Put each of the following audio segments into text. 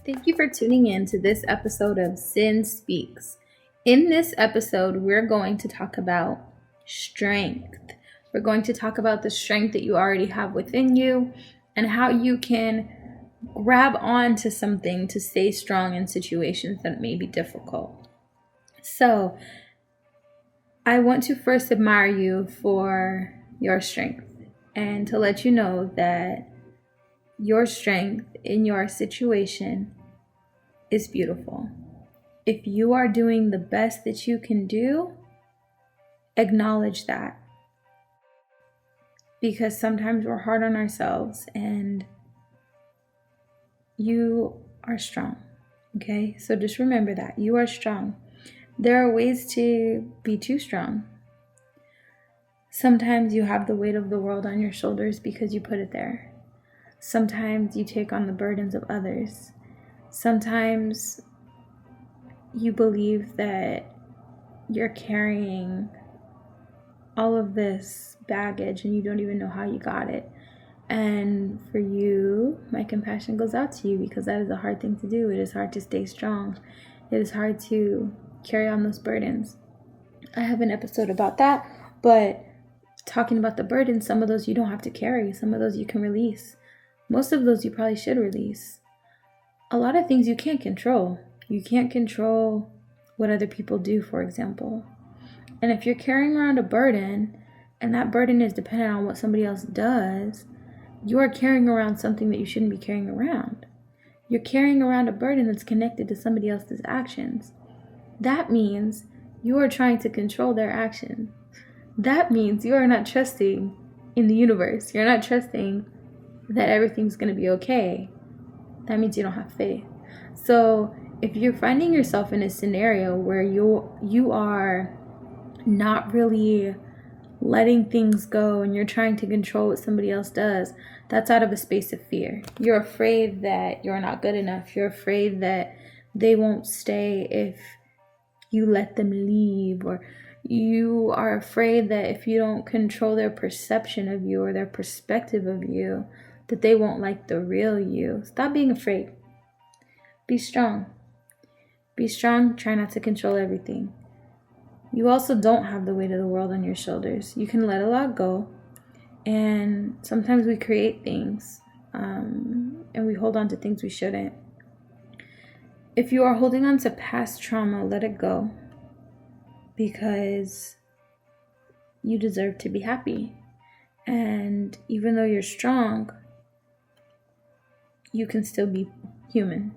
Thank you for tuning in to this episode of CynSpeaks. In this episode, we're going to talk about strength. We're going to talk about the strength that you already have within you and how you can grab on to something to stay strong in situations that may be difficult. So, I want to first admire you for your strength and to let you know that your strength in your situation is beautiful. If you are doing the best that you can do, acknowledge that. Because sometimes we're hard on ourselves and you are strong. Okay? So just remember that. You are strong. There are ways to be too strong. Sometimes you have the weight of the world on your shoulders because you put it there. Sometimes you take on the burdens of others. Sometimes you believe that you're carrying all of this baggage and you don't even know how you got it. And for you, my compassion goes out to you because that is a hard thing to do. It is hard to stay strong. It is hard to carry on those burdens. I have an episode about that, but talking about the burdens, some of those you don't have to carry. Some of those you can release. Most of those you probably should release. A lot of things you can't control. You can't control what other people do, for example. And if you're carrying around a burden, and that burden is dependent on what somebody else does, you are carrying around something that you shouldn't be carrying around. You're carrying around a burden that's connected to somebody else's actions. That means you are trying to control their action. That means you are not trusting in the universe. You're not trusting that everything's going to be okay. That means you don't have faith. So if you're finding yourself in a scenario where you are not really letting things go and you're trying to control what somebody else does, that's out of a space of fear. You're afraid that you're not good enough. You're afraid that they won't stay if you let them leave, or you are afraid that if you don't control their perception of you or their perspective of you, that they won't like the real you. Stop being afraid. Be strong. Be strong. Try not to control everything. You also don't have the weight of the world on your shoulders. You can let a lot go. And sometimes we create things and we hold on to things we shouldn't. If you are holding on to past trauma, let it go. Because you deserve to be happy. And even though you're strong, you can still be human.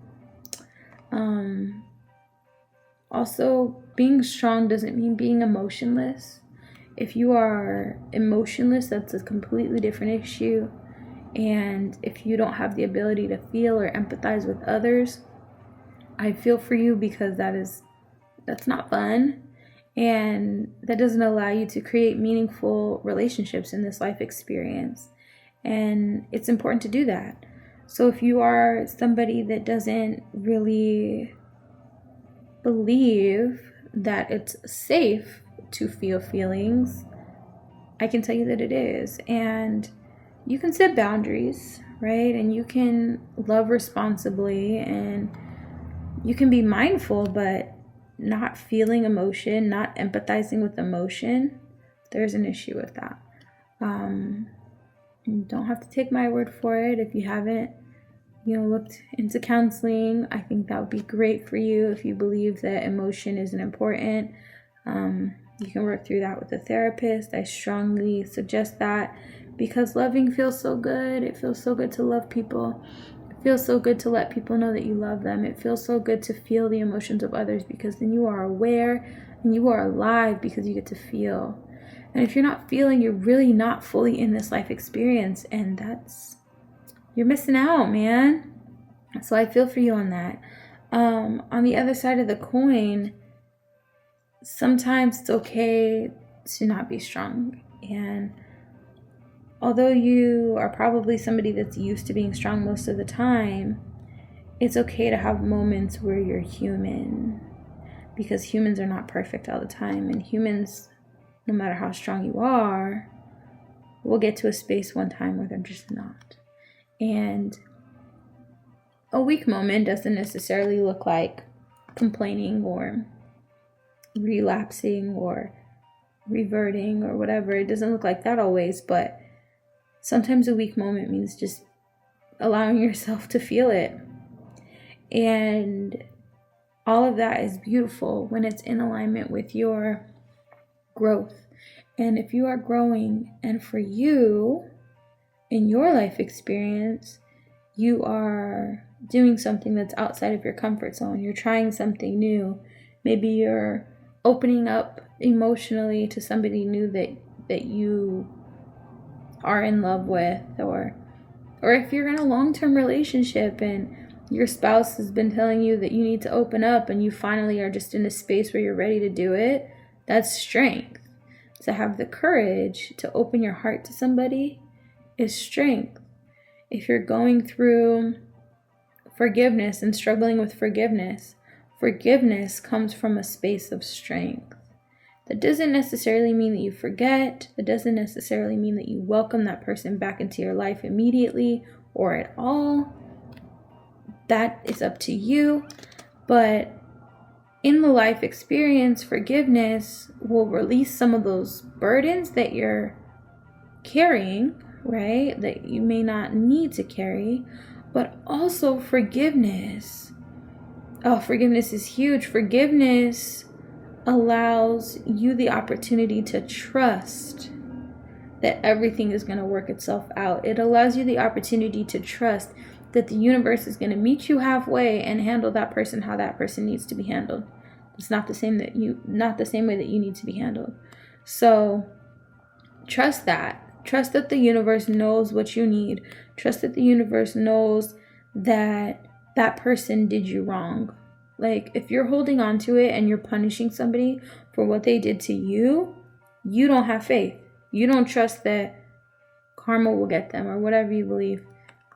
Also, being strong doesn't mean being emotionless. If you are emotionless, that's a completely different issue. And if you don't have the ability to feel or empathize with others, I feel for you because that's not fun. And that doesn't allow you to create meaningful relationships in this life experience. And it's important to do that. So if you are somebody that doesn't really believe that it's safe to feel feelings, I can tell you that it is. And you can set boundaries, right? And you can love responsibly and you can be mindful, but not feeling emotion, not empathizing with emotion, there's an issue with that. You don't have to take my word for it. If you haven't, looked into counseling, I think that would be great for you. If you believe that emotion isn't important, you can work through that with a therapist. I strongly suggest that because loving feels so good. It feels so good to love people. It feels so good to let people know that you love them. It feels so good to feel the emotions of others because then you are aware and you are alive because you get to feel. And if you're not feeling, you're really not fully in this life experience, and you're missing out, man. So I feel for you on that. On the other side of the coin, sometimes it's okay to not be strong. And although you are probably somebody that's used to being strong most of the time, it's okay to have moments where you're human. Because humans are not perfect all the time. And humans, no matter how strong you are, will get to a space one time where they're just not. And a weak moment doesn't necessarily look like complaining or relapsing or reverting or whatever. It doesn't look like that always, but sometimes a weak moment means just allowing yourself to feel it. And all of that is beautiful when it's in alignment with your growth. And if you are growing, and for you, in your life experience, you are doing something that's outside of your comfort zone, you're trying something new, maybe you're opening up emotionally to somebody new that you are in love with, or if you're in a long-term relationship and your spouse has been telling you that you need to open up and you finally are just in a space where you're ready to do it, that's strength. To have the courage to open your heart to somebody is strength. If you're going through forgiveness and struggling with forgiveness, forgiveness comes from a space of strength. That doesn't necessarily mean that you forget. That doesn't necessarily mean that you welcome that person back into your life immediately or at all. That is up to you. But in the life experience, forgiveness will release some of those burdens that you're carrying, right? That you may not need to carry. But also forgiveness. Oh, forgiveness is huge. Forgiveness allows you the opportunity to trust that everything is going to work itself out. It allows you the opportunity to trust that the universe is going to meet you halfway and handle that person how that person needs to be handled. It's not the same way that you need to be handled. So trust that. Trust that the universe knows what you need. Trust that the universe knows that that person did you wrong. Like, if you're holding on to it and you're punishing somebody for what they did to you, you don't have faith. You don't trust that karma will get them, or whatever you believe.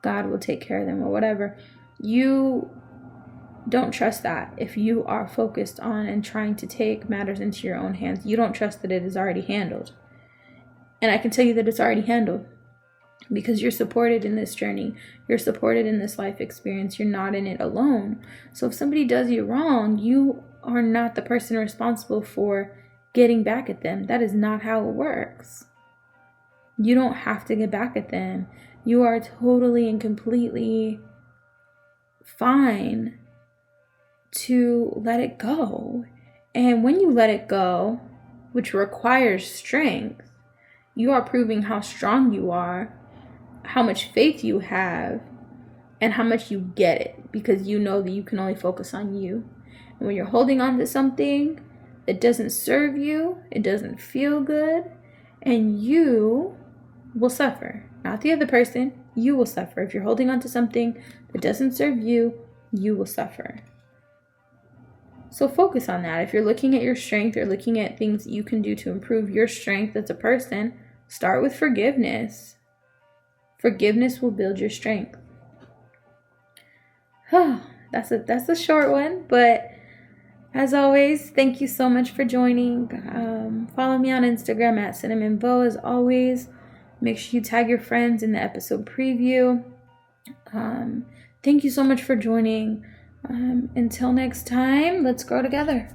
God will take care of them, or whatever. You don't trust that. If you are focused on and trying to take matters into your own hands, you don't trust that it is already handled. And I can tell you that it's already handled, because you're supported in this journey. You're supported in this life experience. You're not in it alone. So if somebody does you wrong, you are not the person responsible for getting back at them. That is not how it works. You don't have to get back at them. You are totally and completely fine to let it go. And when you let it go, which requires strength, you are proving how strong you are, how much faith you have, and how much you get it, because you know that you can only focus on you. And when you're holding on to something that doesn't serve you, it doesn't feel good, and you will suffer. Not the other person, you will suffer. If you're holding on to something that doesn't serve you, you will suffer. So focus on that. If you're looking at your strength or looking at things that you can do to improve your strength as a person, start with forgiveness. Forgiveness will build your strength. That's a short one, but as always, thank you so much for joining. Follow me on Instagram at Cynamon Voe as always. Make sure you tag your friends in the episode preview. Thank you so much for joining. Until next time, let's grow together.